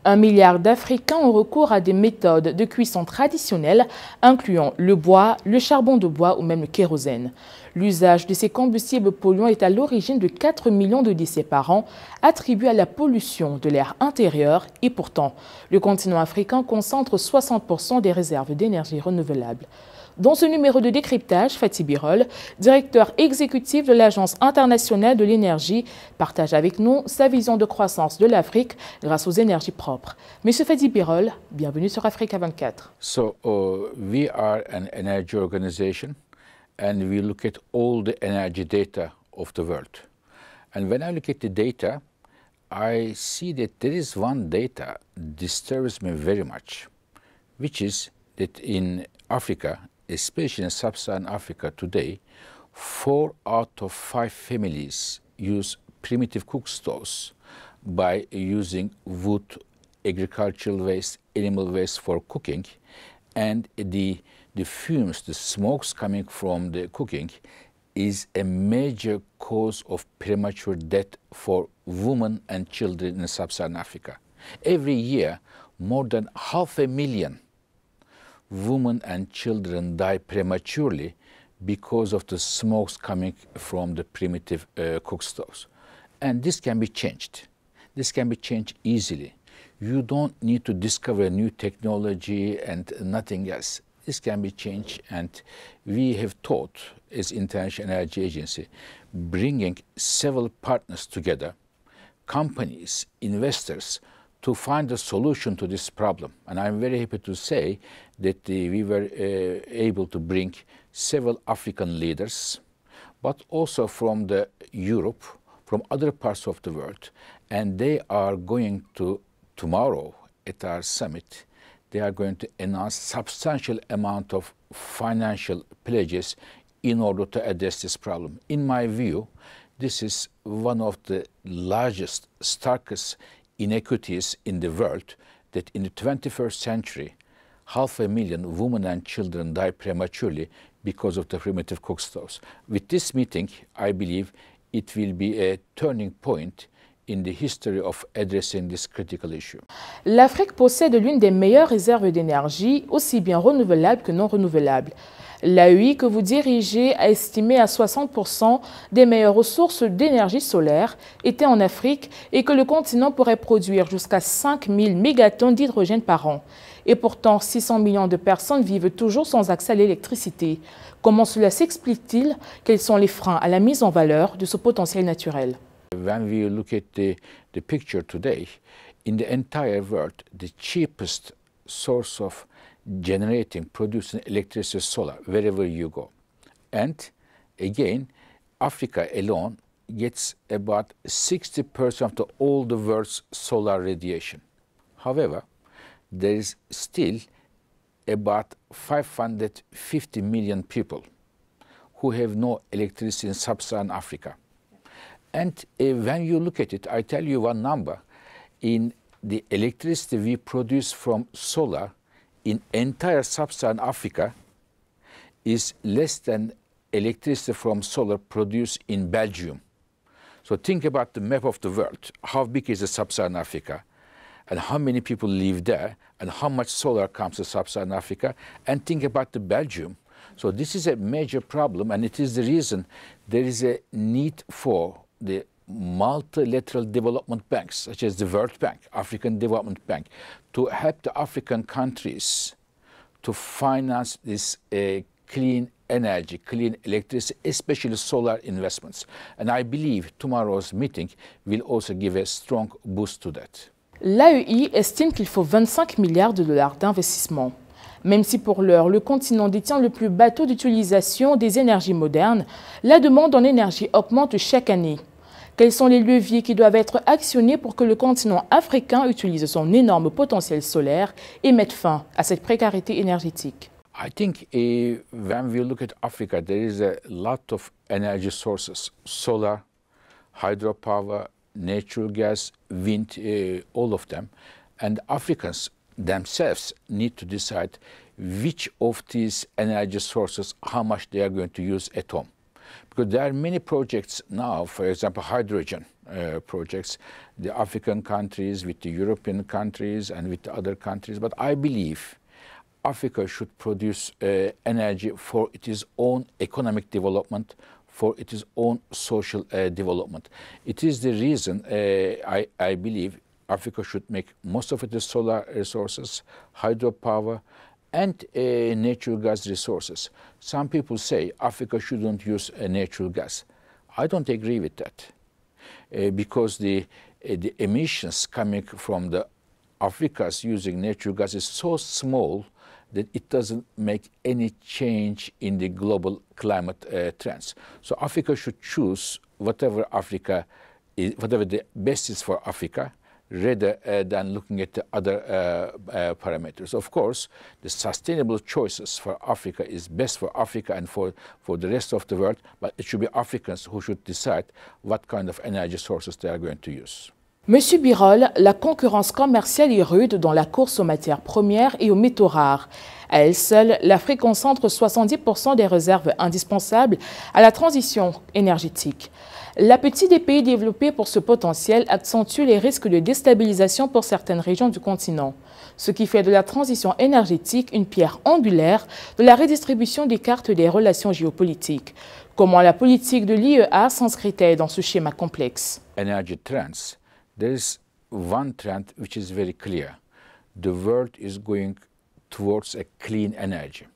1 milliard d'Africains ont recours à des méthodes de cuisson traditionnelles, incluant le bois, le charbon de bois ou même le kérosène. L'usage de ces combustibles polluants est à l'origine de 4 millions de décès par an, attribués à la pollution de l'air intérieur. Et pourtant, le continent africain concentre 60% des réserves d'énergie renouvelable. Dans ce numéro de décryptage, Fatih Birol, directeur exécutif de l'Agence internationale de l'énergie, partage avec nous sa vision de croissance de l'Afrique grâce aux énergies propres. Monsieur Fatih Birol, bienvenue sur Africa 24. So we are an energy organization and we look at all the energy data of the world. And when I look at the data, I see that there is one data disturbs me very much, which is that in Africa, especially in sub-Saharan Africa today, 4 out of 5 families use primitive cook stoves by using wood, agricultural waste, animal waste for cooking, and the fumes, the smokes coming from the cooking is a major cause of premature death for women and children in sub-Saharan Africa. Every year, more than 500,000 women and children die prematurely because of the smokes coming from the primitive cook stoves. And this can be changed. This can be changed easily. You don't need to discover new technology and nothing else. This can be changed, and we have thought as International Energy Agency, bringing several partners together, companies, investors, to find a solution to this problem. And I'm very happy to say that we were able to bring several African leaders, but also from Europe, from other parts of the world. And they are going to, tomorrow at our summit, they are going to announce substantial amount of financial pledges in order to address this problem. In my view, this is one of the largest, starkest inequities in the world, that in the 21st century, 500,000 women and children die prematurely because of the primitive cook stoves. With this meeting, I believe it will be a turning point in the history of addressing this critical issue. L'Afrique possède l'une des meilleures réserves d'énergie, aussi bien renouvelables que non renouvelables. L'AEI que vous dirigez a estimé à 60% des meilleures ressources d'énergie solaire étaient en Afrique et que le continent pourrait produire jusqu'à 5000 mégatonnes d'hydrogène par an. Et pourtant, 600 millions de personnes vivent toujours sans accès à l'électricité. Comment cela s'explique-t-il? Quels sont les freins à la mise en valeur de ce potentiel naturel? When we look at the picture today, in the entire world, the cheapest source of generating, producing electricity is solar, wherever you go. And again, Africa alone gets about 60% of all the world's solar radiation. However, there is still about 550 million people who have no electricity in sub-Saharan Africa. And when you look at it, I tell you one number. In the electricity we produce from solar in entire sub-Saharan Africa is less than electricity from solar produced in Belgium. So think about the map of the world. How big is the sub-Saharan Africa? And how many people live there? And how much solar comes to sub-Saharan Africa? And think about the Belgium. So this is a major problem, and it is the reason there is a need for the multilateral development banks, such as the World Bank, African Development Bank, to help the African countries to finance this clean energy, clean electricity, especially solar investments. And I believe tomorrow's meeting will also give a strong boost to that. L'AEI estime qu'il faut 25 milliards de dollars d'investissement. Même si pour l'heure, le continent détient le plus bas taux d'utilisation des énergies modernes, la demande en énergie augmente chaque année. Quels sont les leviers qui doivent être actionnés pour que le continent africain utilise son énorme potentiel solaire et mette fin à cette précarité énergétique? I think when we look at Africa, there is a lot of energy sources: solar, hydropower, natural gas, wind, all of them. And Africans themselves need to decide which of these energy sources, how much they are going to use at home. Because there are many projects now, for example, hydrogen. projects, the African countries with the European countries and with the other countries. But I believe Africa should produce energy for its own economic development, for its own social development. It is the reason I believe Africa should make most of its solar resources, hydropower, and natural gas resources. Some people say Africa shouldn't use natural gas. I don't agree with that because the emissions coming from the Africa's using natural gas is so small that it doesn't make any change in the global climate trends. So Africa should choose whatever whatever the best is for Africa, rather than looking at the other parameters. Of course, the sustainable choices for Africa is best for Africa and for the rest of the world, but it should be Africans who should decide what kind of energy sources they are going to use. Monsieur Birol, la concurrence commerciale est rude dans la course aux matières premières et aux métaux rares. À elle seule, l'Afrique concentre 70% des réserves indispensables à la transition énergétique. L'appétit des pays développés pour ce potentiel accentue les risques de déstabilisation pour certaines régions du continent, ce qui fait de la transition énergétique une pierre angulaire de la redistribution des cartes des relations géopolitiques. Comment la politique de l'IEA s'inscrit-elle dans ce schéma complexe? Energy trends. There is one trend which is very clear. The world is going towards a clean energy.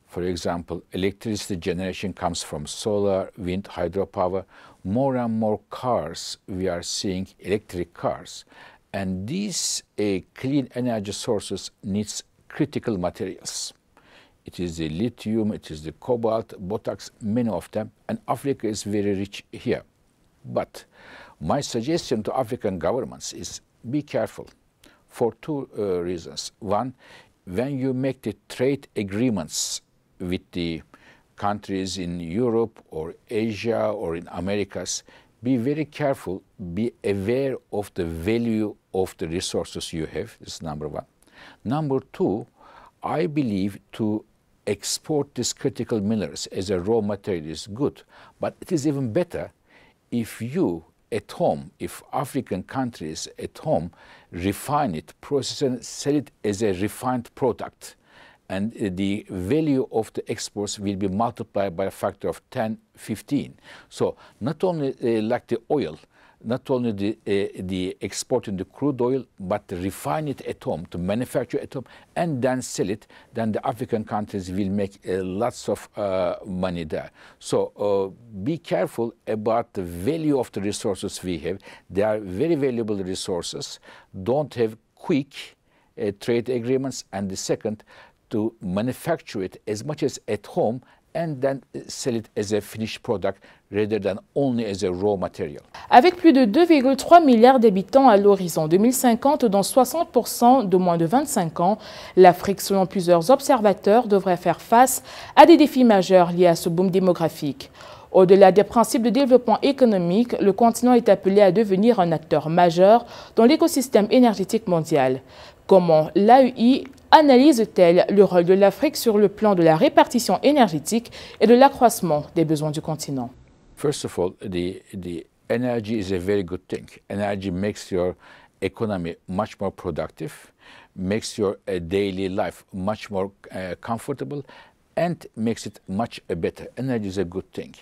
For example, electricity generation comes from solar, wind, hydropower. More and more cars, we are seeing electric cars. And these clean energy sources needs critical materials. It is the lithium, it is the cobalt, borax, many of them. And Africa is very rich here. But my suggestion to African governments is be careful for two reasons. One, when you make the trade agreements with the countries in Europe or Asia or in Americas, be very careful, be aware of the value of the resources you have. This is number one. Number two, I believe to export these critical minerals as a raw material is good, but it is even better if you at home, if African countries at home refine it, process and sell it as a refined product, and the value of the exports will be multiplied by a factor of 10, 15. So not only like the oil, not only the exporting the crude oil, but to refine it at home, to manufacture at home, and then sell it, then the African countries will make lots of money there. So be careful about the value of the resources we have. They are very valuable resources. Don't have quick trade agreements. And the second, to manufacture it as much as at home and then sell it as a finished product rather than only as a raw material. Avec plus de 2,3 milliards d'habitants à l'horizon 2050, dont 60% de moins de 25 ans, l'Afrique, selon plusieurs observateurs, devrait faire face à des défis majeurs liés à ce boom démographique. Au-delà des principes de développement économique, le continent est appelé à devenir un acteur majeur dans l'écosystème énergétique mondial. Comment l'AEI analyse-t-elle le rôle de l'Afrique sur le plan de la répartition énergétique et de l'accroissement des besoins du continent? First of all, the energy is a very good thing. Energy makes your economy much more productive, makes your daily life much more comfortable, and makes it much better. Energy is a good thing.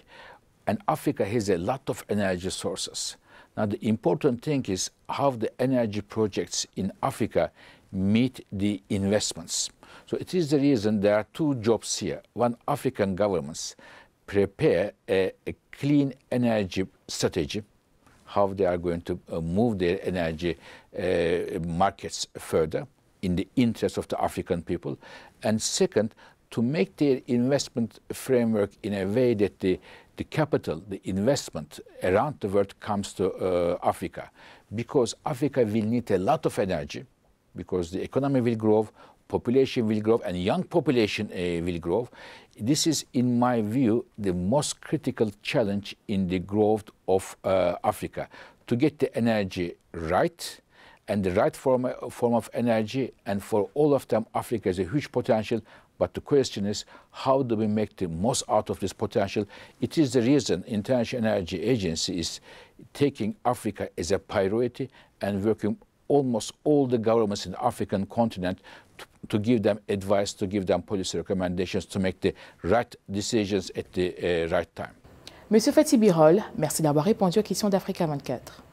And Africa has a lot of energy sources. Now, the important thing is how the energy projects in Africa meet the investments. So it is the reason there are two jobs here. One, African governments prepare a clean energy strategy, how they are going to move their energy markets further in the interest of the African people. And second, to make their investment framework in a way that the capital, the investment around the world comes to Africa. Because Africa will need a lot of energy, because the economy will grow, population will grow, and young population will grow. This is, in my view, the most critical challenge in the growth of Africa, to get the energy right and the right form of energy, and for all of them, Africa has a huge potential. But the question is, how do we make the most out of this potential? It is the reason International Energy Agency is taking Africa as a priority and working almost all the governments in the African continent to give them advice, to give them policy recommendations, to make the right decisions at the right time. Monsieur Fatih Birol, merci d'avoir répondu aux questions d'Africa 24.